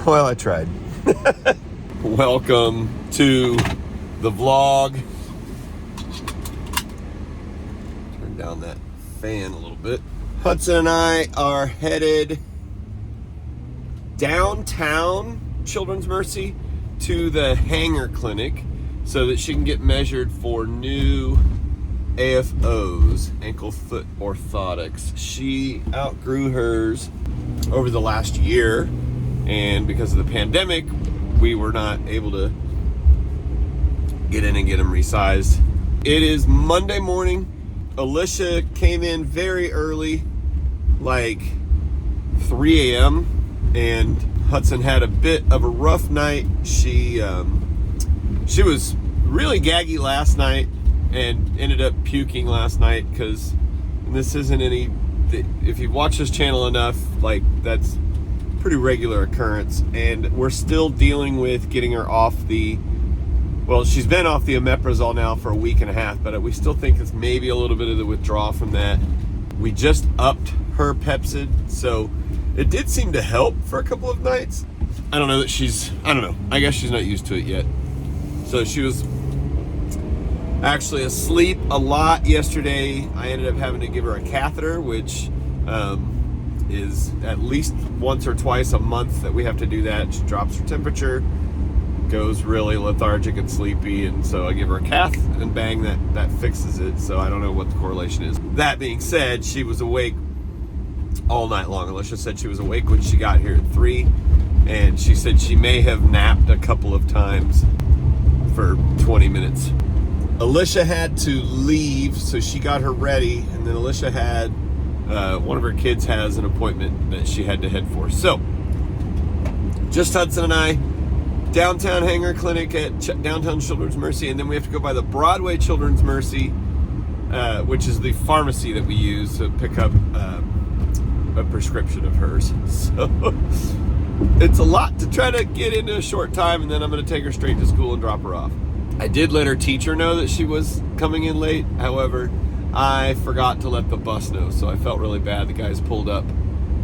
Well, I tried. Welcome to the vlog. Turn down that fan a little bit. Hudson and I are headed downtown Children's Mercy to the Hanger Clinic so that she can get measured for new AFOs, ankle foot orthotics. She outgrew hers over the last year, and because of the pandemic, we were not able to get in and get them resized. It is Monday morning. Alicia came in very early, like 3 a.m., and Hudson had a bit of a rough night. She was really gaggy last night and ended up puking last night because this isn't any, if you've watched this channel enough, like that's pretty regular occurrence, and we're still dealing with getting her off the, well, she's been off the omeprazole now for a week and a half, but we still think it's maybe a little bit of the withdrawal from that. We just upped her Pepsid, so it did seem to help for a couple of nights. I don't know that I don't know, I guess she's not used to it yet. So she was actually asleep a lot yesterday. I ended up having to give her a catheter, which is at least once or twice a month that we have to do that. She drops her temperature, goes really lethargic and sleepy, and so I give her a cath, and bang, that fixes it. So I don't know what the correlation is. That being said, she was awake all night long. Alicia said she was awake when she got here at 3, and she said she may have napped a couple of times for 20 minutes. Alicia had to leave, so she got her ready, and then Alicia had, one of her kids has an appointment that she had to head for. So, just Hudson and I, downtown Hanger Clinic at downtown Children's Mercy, and then we have to go by the Broadway Children's Mercy, which is the pharmacy that we use to pick up a prescription of hers. So, it's a lot to try to get into a short time, and then I'm going to take her straight to school and drop her off. I did let her teacher know that she was coming in late. However, I forgot to let the bus know, so I felt really bad. The guys pulled up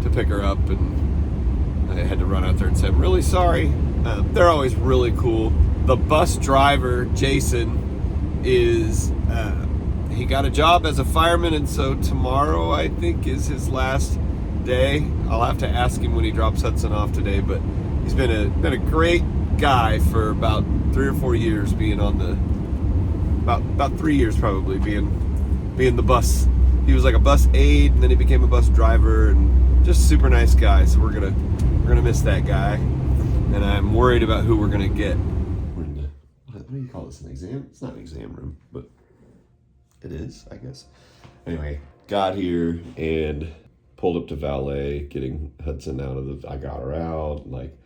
to pick her up, and I had to run out there and say, I'm really sorry. They're always really cool. The bus driver, Jason, is, he got a job as a fireman, and so tomorrow, I think, is his last day. I'll have to ask him when he drops Hudson off today, but he's been a great guy for about 3 or 4 years, being on the, about 3 years probably, being the bus. He was like a bus aide, and then he became a bus driver, and just super nice guy. So we're gonna miss that guy, and I'm worried about who we're gonna get. We're in the, what do you call this, an exam? It's not an exam room, but it is, I guess. Anyway, got here and pulled up to valet, getting Hudson out of the, I got her out, like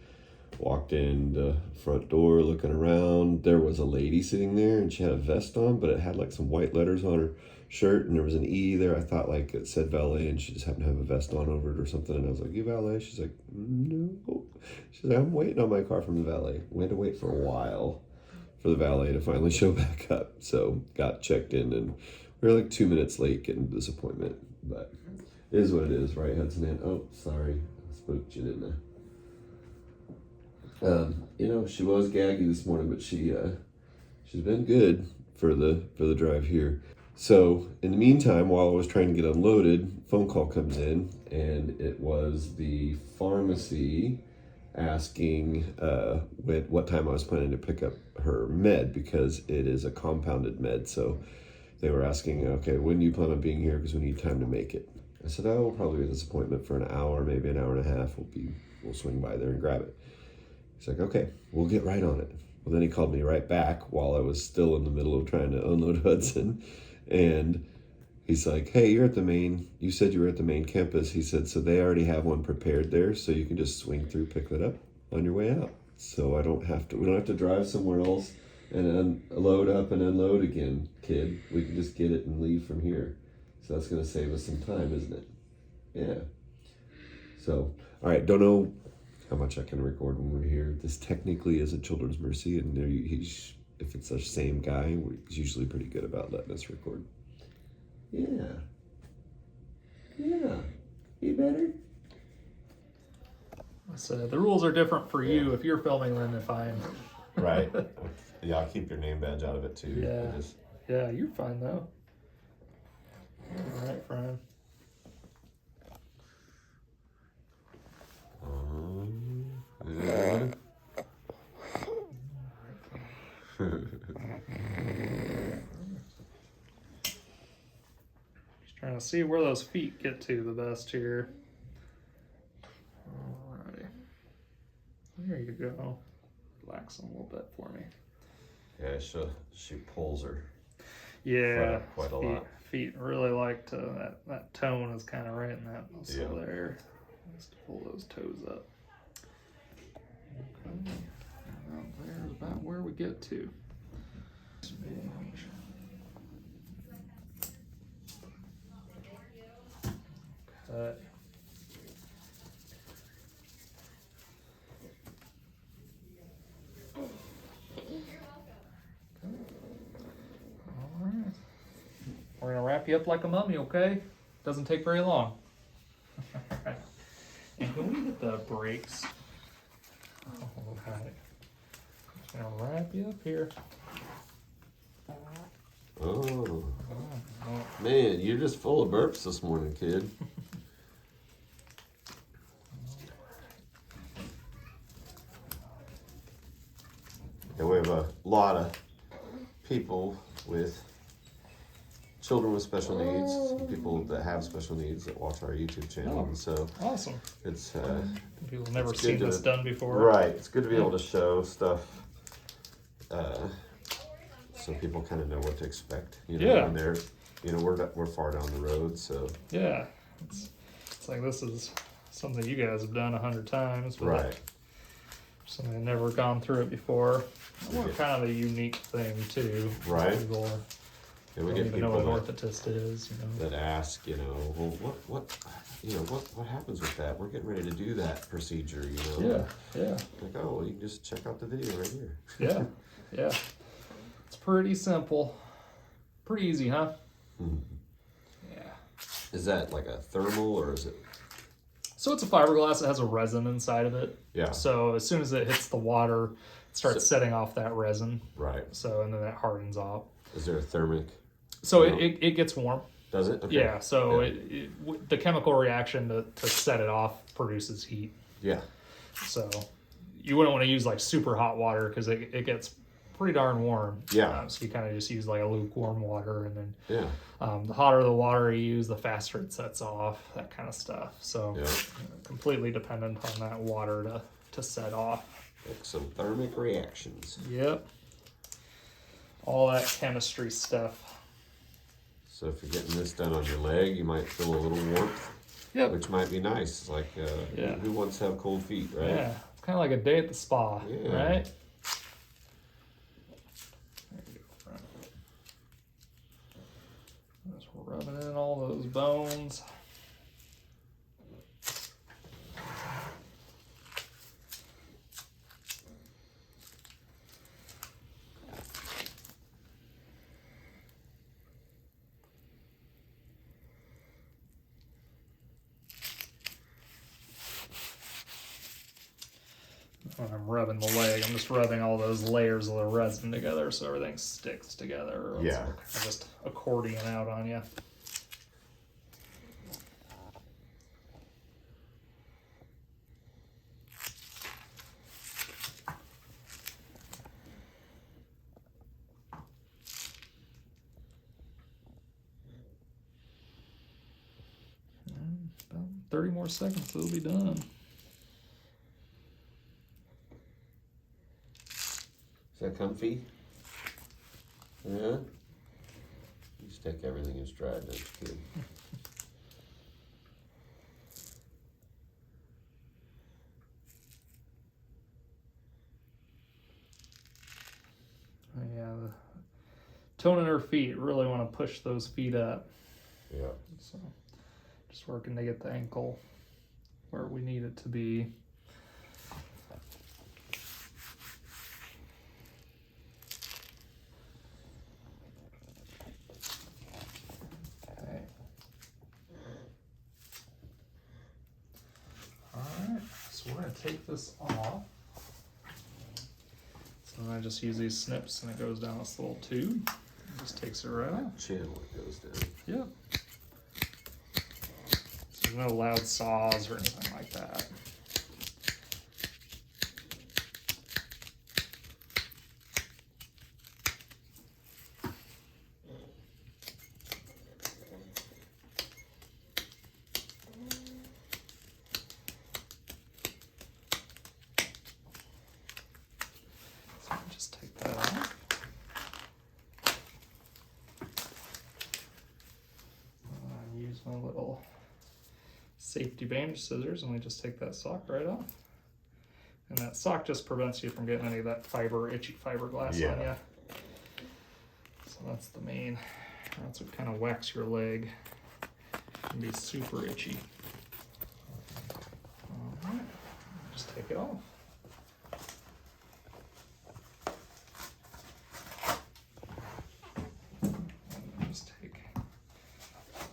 walked in the front door looking around. There was a lady sitting there, and she had a vest on, but it had like some white letters on her shirt, and there was an E there. I thought like it said valet, and she just happened to have a vest on over it or something. And I was like, you valet? She's like, no. She's like, I'm waiting on my car from the valet. We had to wait for a while for the valet to finally show back up. So got checked in, and we were like 2 minutes late getting to this appointment, but it is what it is, right, Hudson? And oh, sorry, I spooked you, didn't I? You know, she was gaggy this morning, but she's been good for the drive here. So in the meantime, while I was trying to get unloaded, phone call comes in, and it was the pharmacy asking what time I was planning to pick up her med, because it is a compounded med. So they were asking, okay, when do you plan on being here? Because we need time to make it. I said, oh, we'll probably be at this appointment for an hour, maybe an hour and a half. We'll swing by there and grab it. He's like, okay, we'll get right on it. Well, then he called me right back while I was still in the middle of trying to unload Hudson. And he's like, hey, you said you were at the main campus. He said, so they already have one prepared there, so you can just swing through, pick that up on your way out. So we don't have to drive somewhere else and load up and unload again, kid. We can just get it and leave from here. So that's going to save us some time, isn't it? Yeah. So, all right, don't know how much I can record when we're here. This technically is a Children's Mercy, and if it's the same guy, he's usually pretty good about letting us record. Yeah. Yeah. You better? So the rules are different for you if you're filming than if I'm. Right. Yeah, I'll keep your name badge out of it too. Yeah. Yeah, you're fine though. All right, friend. Yeah. Just trying to see where those feet get to the best here. Alrighty. There you go. Relax them a little bit for me. Yeah, she pulls her. Yeah, quite a lot. Feet really like to, that tone is kind of right in that muscle there. Just pull those toes up. Okay. Now there's about where we get to. Okay. All right. We're gonna wrap you up like a mummy, okay? Doesn't take very long. All right. And can we get the brakes? All right. Just gonna wrap you up here. Oh. Man, you're just full of burps this morning, kid. And we have a lot of people with children with special needs, some people that have special needs that watch our YouTube channel. Oh, and so awesome. It's People have never seen this done before. Right. It's good to be able to show stuff so people kind of know what to expect. You know, Yeah. when they're, you know, we're far down the road, so Yeah. It's like this is something you guys have done 100 times. But right. Something I've never gone through it before. Yeah. Kind of a unique thing too. Right. People And we don't get even know people what an orthotist is, you know. that ask, you know, well, what happens with that? We're getting ready to do that procedure, you know. Yeah. Like, oh, well, you can just check out the video right here. Yeah. Yeah. It's pretty simple. Pretty easy, huh? Mm-hmm. Yeah. Is that like a thermal or is it? So it's a fiberglass that has a resin inside of it. Yeah. So as soon as it hits the water, it starts setting off that resin. Right. So, and then that hardens off. Is there a thermic? So it gets warm. Does it? Okay. Yeah. So the chemical reaction to set it off produces heat. Yeah. So you wouldn't want to use like super hot water because it gets pretty darn warm. Yeah. So you kind of just use like a lukewarm water, and then the hotter the water you use, the faster it sets off, that kind of stuff. So completely dependent on that water to set off. Like some thermic reactions. Yep. All that chemistry stuff. So if you're getting this done on your leg, you might feel a little warmth. Yep. Which might be nice. Like, who wants to have cold feet, right? Yeah. It's kind of like a day at the spa, right? Just rubbing in all those bones. When I'm rubbing the leg, I'm just rubbing all those layers of the resin together so everything sticks together. Or Yeah. I'll just accordion out on you. About 30 more seconds, it'll be done. Is that comfy? Yeah? You stick everything as dry, don't you, kid? Yeah, toning her feet, really want to push those feet up. Yeah. So just working to get the ankle where we need it to be. Okay. All right, so we're going to take this off. So then I just use these snips and it goes down this little tube. It just takes it right out. Channel it goes down. Yep. So there's no loud saws or anything like that. Just take that off. Use my little safety bandage scissors and we just take that sock right off. And that sock just prevents you from getting any of that itchy fiberglass on you. So that's the main, that's what kind of whacks your leg. It can be super itchy. All right, just take it off. Just take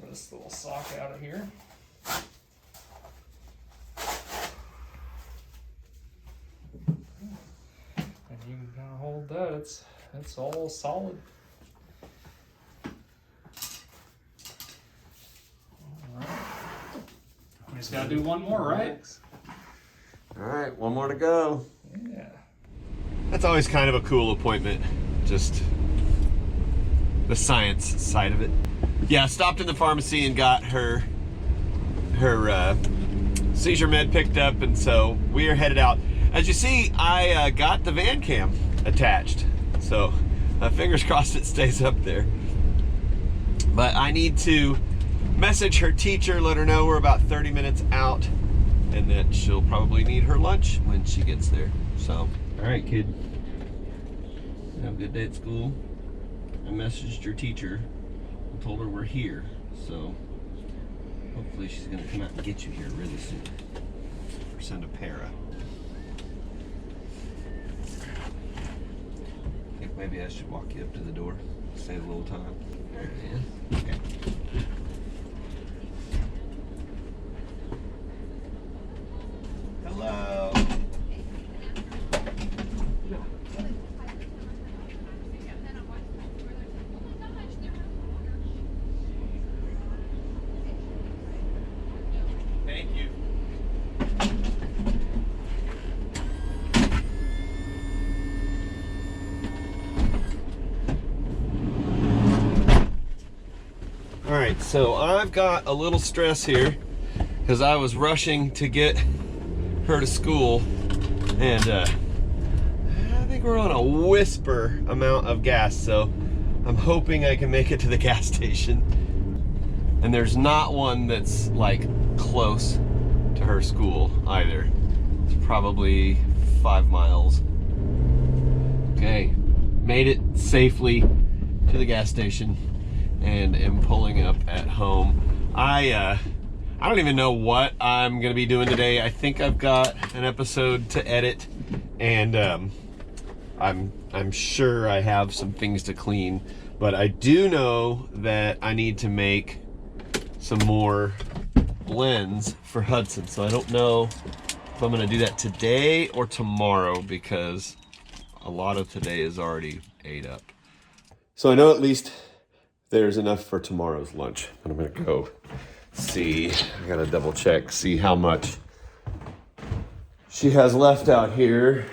this little sock out of here. And you can kind of hold that, it's all solid. All right. We just gotta do one more, right? All right, one more to go. Yeah. That's always kind of a cool appointment, just the science side of it. Yeah, stopped in the pharmacy and got her seizure med picked up, and so we are headed out. As you see, I got the van cam attached, so fingers crossed it stays up there. But I need to message her teacher, let her know we're about 30 minutes out, and that she'll probably need her lunch when she gets there. So, all right, kid. Have a good day at school. I messaged your teacher and told her we're here, so hopefully she's gonna come out and get you here really soon. Or send a para. I think maybe I should walk you up to the door, save a little time. There it is. Okay. Hello. Thank you. All right, so I've got a little stress here because I was rushing to get her to school, and I think we're on a whisper amount of gas, so I'm hoping I can make it to the gas station. And there's not one that's like close to her school either. It's probably 5 miles. Okay, made it safely to the gas station and am pulling up at home. I don't even know what I'm gonna be doing today. I think I've got an episode to edit, and I'm sure I have some things to clean, but I do know that I need to make some more blends for Hudson. So I don't know if I'm gonna do that today or tomorrow, because a lot of today is already ate up. So I know at least there's enough for tomorrow's lunch, and I'm gonna go see. I gotta double check, see how much she has left out here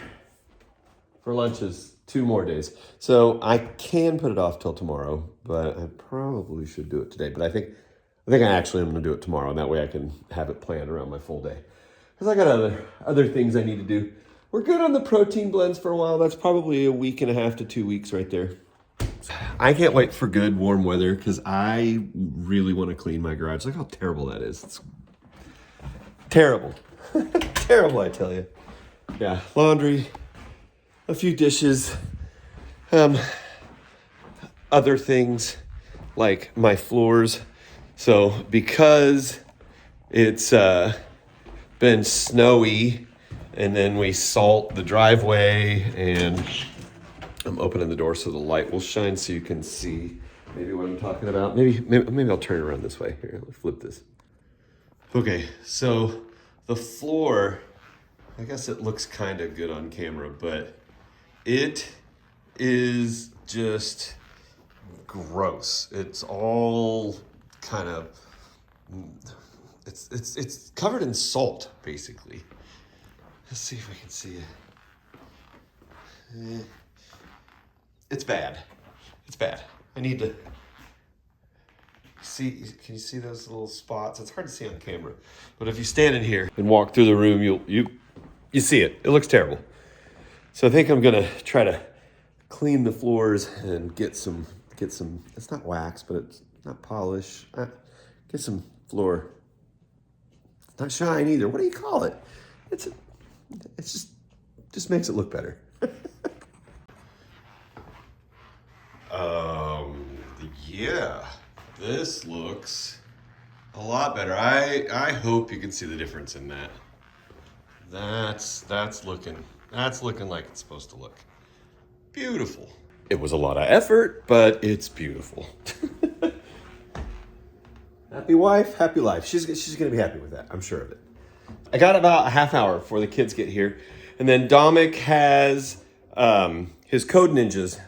for lunches 2 more days. So I can put it off till tomorrow, but I probably should do it today. But I think I actually am gonna do it tomorrow, and that way I can have it planned around my full day. Because I got other things I need to do. We're good on the protein blends for a while. That's probably 1.5 to 2 weeks right there. I can't wait for good warm weather because I really want to clean my garage. Look how terrible that is. It's terrible. Terrible, I tell you. Yeah, laundry, a few dishes, other things like my floors. So because it's been snowy, and then we salt the driveway, and I'm opening the door so the light will shine so you can see maybe what I'm talking about. Maybe I'll turn it around this way. Here, let's flip this. Okay, so the floor I guess it looks kind of good on camera, but it is just gross. It's all kind of, it's covered in salt, basically. Let's see if I can see it. It's bad. It's bad. I need to see. Can you see those little spots? It's hard to see on camera, but if you stand in here and walk through the room, you see it. It looks terrible. So I think I'm gonna try to clean the floors and get some. It's not wax, but it's not polish. Get some floor. It's not shine either. What do you call it? It's just makes it look better. Yeah, this looks a lot better. I hope you can see the difference in that. That's looking like it's supposed to look. Beautiful. It was a lot of effort, but it's beautiful. Happy wife, happy life. She's gonna be happy with that. I'm sure of it. I got about a half hour before the kids get here, and then Dominic has his Code Ninjas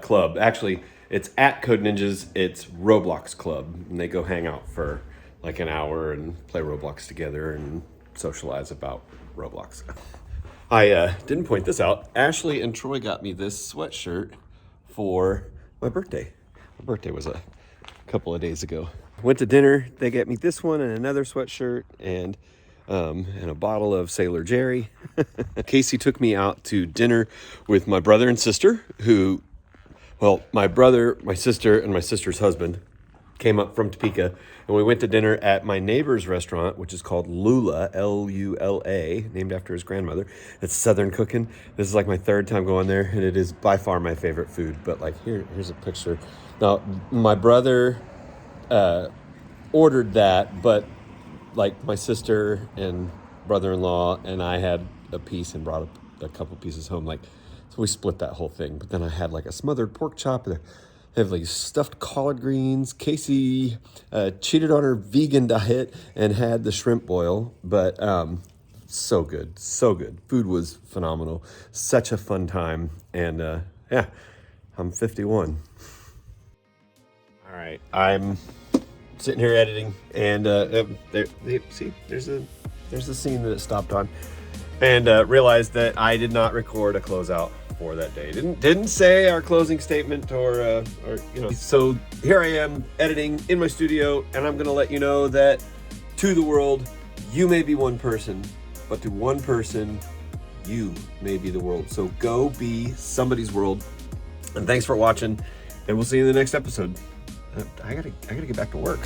club. Actually, it's at Code Ninjas. It's Roblox club, and they go hang out for like an hour and play Roblox together and socialize about Roblox. I didn't point this out. Ashley and Troy got me this sweatshirt for my birthday. My birthday was a couple of days ago. Went to dinner. They got me this one and another sweatshirt and a bottle of Sailor Jerry. Casey took me out to dinner with my brother and sister my brother, my sister, and my sister's husband came up from Topeka, and we went to dinner at my neighbor's restaurant, which is called Lula, L-U-L-A, named after his grandmother. It's Southern cooking. This is like my third time going there, and it is by far my favorite food. But like here's a picture. Now, my brother ordered that, but like my sister and brother-in-law and I had a piece and brought a couple pieces home. So we split that whole thing. But then I had like a smothered pork chop. They have like stuffed collard greens. Casey cheated on her vegan diet and had the shrimp boil. But so good, so good. Food was phenomenal. Such a fun time. And yeah, I'm 51. All right, I'm sitting here editing, and see, there's the scene that it stopped on, and realized that I did not record a closeout for that day. Didn't say our closing statement or So here I am editing in my studio, and I'm gonna let you know that to the world, you may be one person, but to one person, you may be the world. So go be somebody's world. And thanks for watching, and we'll see you in the next episode. I gotta get back to work.